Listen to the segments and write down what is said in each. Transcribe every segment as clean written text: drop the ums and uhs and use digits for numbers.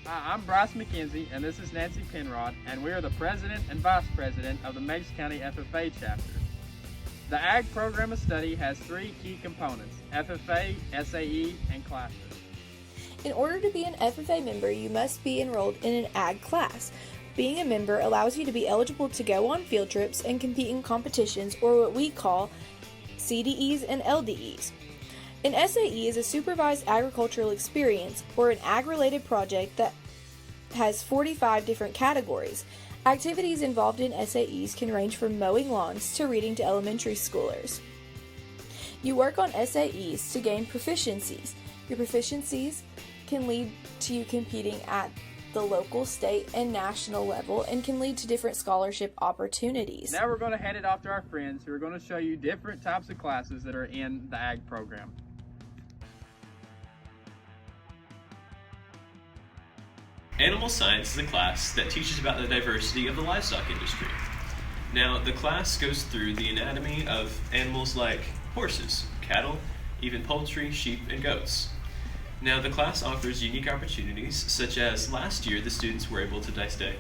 Hi, I'm Bryce McKenzie, and this is Nancy Penrod, and we are the President and Vice President of the Meigs County FFA chapter. The Ag Program of Study has three key components: FFA, SAE, and classes. In order to be an FFA member, you must be enrolled in an Ag class. Being a member allows you to be eligible to go on field trips and compete in competitions, or what we call CDEs and LDEs. An SAE is a supervised agricultural experience or an ag-related project that has 45 different categories. Activities involved in SAEs can range from mowing lawns to reading to elementary schoolers. You work on SAEs to gain proficiencies. Your proficiencies can lead to you competing at the local, state, and national level and can lead to different scholarship opportunities. Now we're going to hand it off to our friends who are going to show you different types of classes that are in the Ag program. Animal Science is a class that teaches about the diversity of the livestock industry. Now, the class goes through the anatomy of animals like horses, cattle, even poultry, sheep, and goats. Now, the class offers unique opportunities, such as last year the students were able to dissect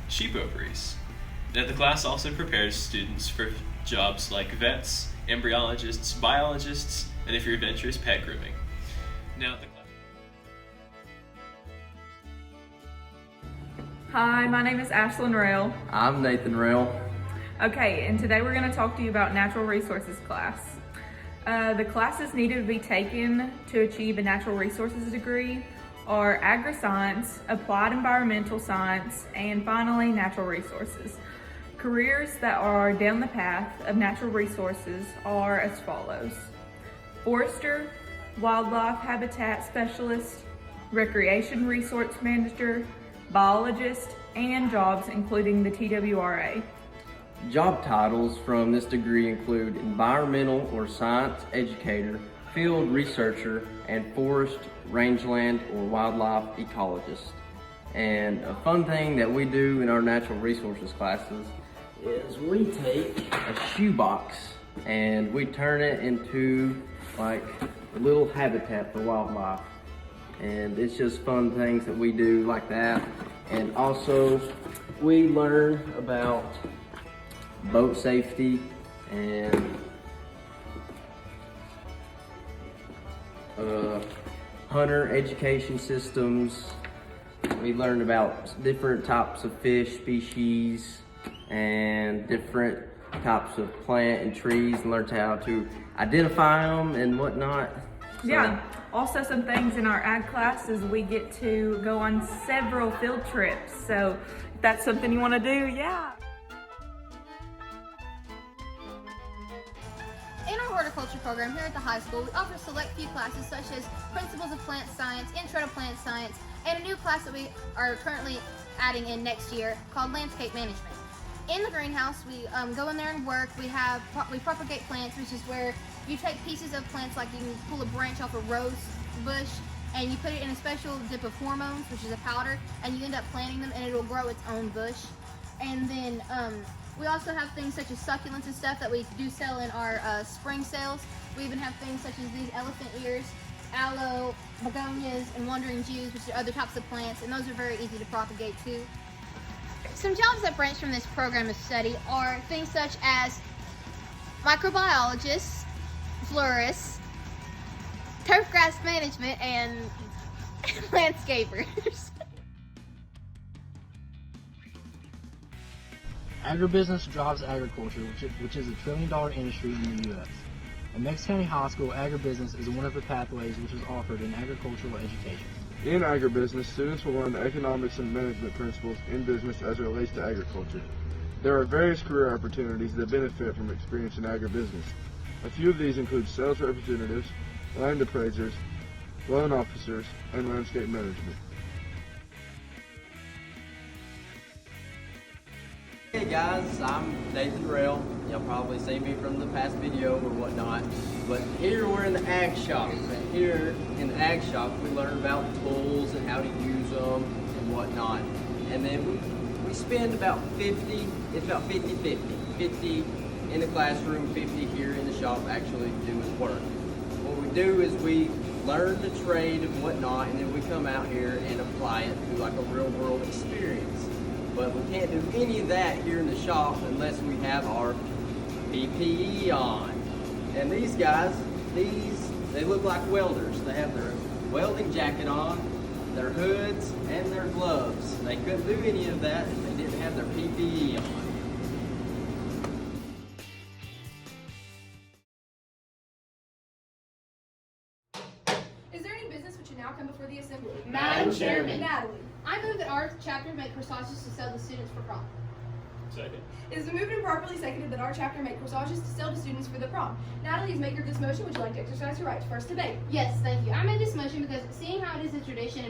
sheep ovaries. Now, the class also prepares students for jobs like vets, embryologists, biologists, and if you're adventurous, pet grooming. Now, Hi, my name is Ashlyn Rail. I'm Nathan Rail. Okay, and today we're going to talk to you about natural resources class. The classes needed to be taken to achieve a natural resources degree are agri-science, applied environmental science, and finally natural resources. Careers that are down the path of natural resources are as follows: forester, wildlife habitat specialist, recreation resource manager, biologist, and jobs including the TWRA. Job titles from this degree include environmental or science educator, field researcher, and forest, rangeland, or wildlife ecologist. And a fun thing that we do in our natural resources classes is we take a shoebox and we turn it into like a little habitat for wildlife. And it's just fun things that we do like that. And also we learn about boat safety and hunter education systems. We learn about different types of fish species and different types of plant and trees, and learn how to identify them and whatnot. Yeah, also some things in our ag class is we get to go on several field trips. So if that's something you want to do, yeah. In our horticulture program here at the high school, we offer select few classes such as Principles of Plant Science, Intro to Plant Science, and a new class that we are currently adding in next year called Landscape Management. In the greenhouse, we go in there and work. We propagate plants, which is where you take pieces of plants, like you can pull a branch off a rose bush, and you put it in a special dip of hormones, which is a powder, and you end up planting them, and it will grow its own bush. And then we also have things such as succulents and stuff that we do sell in our spring sales. We even have things such as these elephant ears, aloe, begonias, and wandering jews, which are other types of plants, and those are very easy to propagate too. Some jobs that branch from this program of study are things such as microbiologists, florists, turf grass management, and landscapers. Agribusiness drives agriculture, which is a trillion-dollar industry in the U.S. At Meigs County High School, agribusiness is one of the pathways which is offered in agricultural education. In agribusiness, students will learn the economics and management principles in business as it relates to agriculture. There are various career opportunities that benefit from experience in agribusiness. A few of these include sales representatives, land appraisers, loan officers, and landscape management. Hey guys, I'm Nathan Rail. You'll probably see me from the past video or whatnot. But here we're in the ag shop. And here in the ag shop we learn about tools and how to use them and whatnot. And then we spend about 50, it's about 50-50. 50 in the classroom, 50 here in the shop actually doing work. What we do is we learn the trade and whatnot, and then we come out here and apply it through like a real world experience. But we can't do any of that here in the shop unless we have our PPE on. And these guys, they look like welders. They have their welding jacket on, their hoods, and their gloves. They couldn't do any of that if they didn't have their PPE on. Is there any business which should now come before the assembly? Madam Chairman. Natalie. I move that our chapter make corsages to sell to students for prom. Second. It is moved and properly seconded that our chapter make corsages to sell to students for the prom. Natalie is maker of this motion. Would you like to exercise your right to first debate? Yes, thank you. I made this motion because seeing how it is a tradition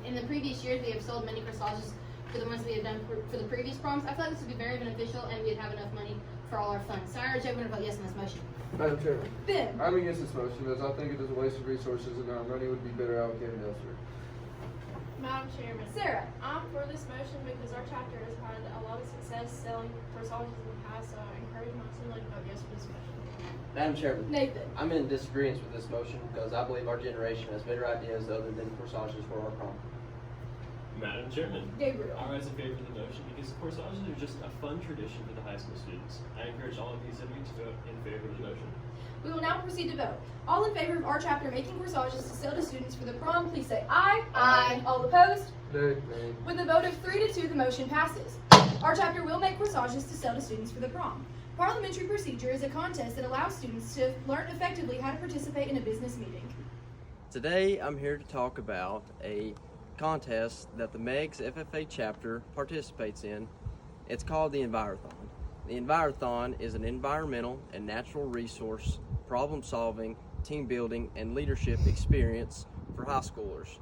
in the previous years we have sold many corsages for the ones we have done for the previous proms, I feel like this would be very beneficial and we'd have enough money for all our funds. So I urge everyone to vote yes on this motion. Madam Chairman, Ben. I'm against this motion as I think it is a waste of resources and our money would be better allocated elsewhere. Madam Chairman, Sarah. I'm for this motion because our chapter has had a lot of success selling corsages in the past, so I encourage my assembly to vote yes for this motion. Madam Chairman, Nathan. I'm in disagreement with this motion because I believe our generation has better ideas other than corsages for our prom. Madam Chairman, Gabriel. I rise in favor of the motion because corsages are just a fun tradition for the high school students. I encourage all of these of you to vote in favor of the motion. We will now proceed to vote. All in favor of our chapter making corsages to sell to students for the prom, please say aye. Aye. All opposed? Nay. With a vote of 3-2, the motion passes. Our chapter will make corsages to sell to students for the prom. Parliamentary procedure is a contest that allows students to learn effectively how to participate in a business meeting. Today I'm here to talk about a contest that the Meigs FFA chapter participates in. It's called the Envirothon. The Envirothon is an environmental and natural resource, problem solving, team building, and leadership experience for high schoolers.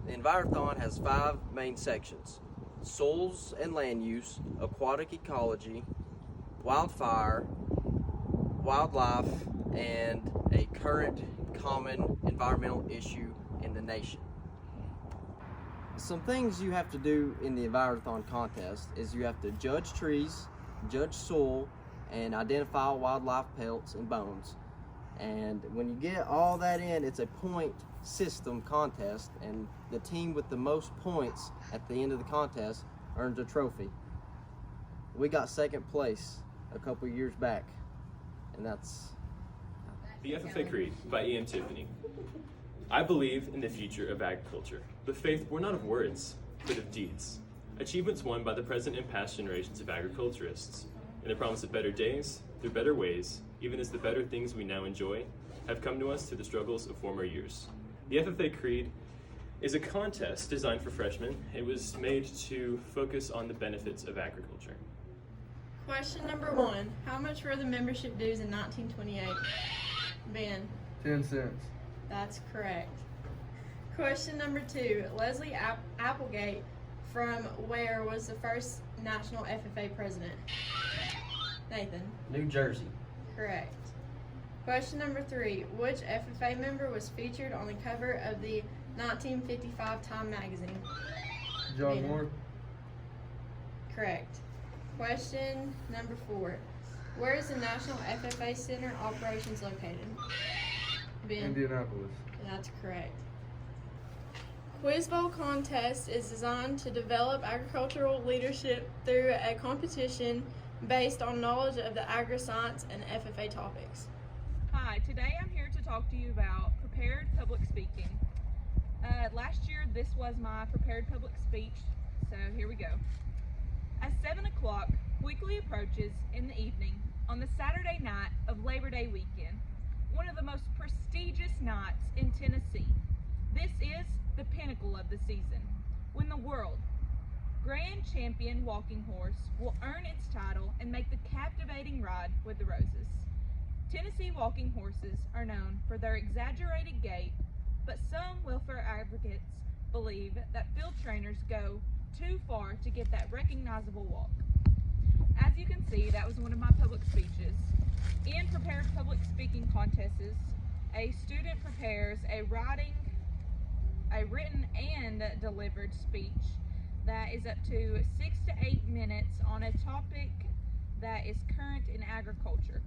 The Envirothon has 5 main sections: soils and land use, aquatic ecology, wildfire, wildlife, and a current common environmental issue in the nation. Some things you have to do in the Envirothon contest is you have to judge trees, judge soil, and identify wildlife pelts and bones. And when you get all that in, it's a point system contest, and the team with the most points at the end of the contest earns a trophy. We got second place a couple years back, and that's The FFA Creed by Ian Tiffany. I believe in the future of agriculture, the faith born not of words, but of deeds. Achievements won by the present and past generations of agriculturists, in the promise of better days, through better ways, even as the better things we now enjoy have come to us through the struggles of former years. The FFA Creed is a contest designed for freshmen. It was made to focus on the benefits of agriculture. Question number 1. How much were the membership dues in 1928? Ben. 10 cents. That's correct. Question number 2. Leslie Applegate from where was the first national FFA president? Nathan. New Jersey. Correct. Question number 3. Which FFA member was featured on the cover of the 1955 Time magazine? John Ben. Moore. Correct. Question number 4. Where is the National FFA Center Operations located? Ben. Indianapolis. That's correct. Quiz Bowl contest is designed to develop agricultural leadership through a competition based on knowledge of the agri-science and FFA topics. Hi, today I'm here to talk to you about prepared public speaking. Last year this was my prepared public speech, so here we go. As 7 o'clock quickly approaches in the evening on the Saturday night of Labor Day weekend, one of the most prestigious nights in Tennessee, this is the pinnacle of the season, when the world grand champion walking horse will earn its title and make the captivating ride with the roses. Tennessee walking horses are known for their exaggerated gait, but some welfare advocates believe that field trainers go too far to get that recognizable walk. As you can see, that was one of my public speeches. In prepared public speaking contests, a student prepares a written and delivered speech that is up to 6 to 8 minutes on a topic that is current in agriculture.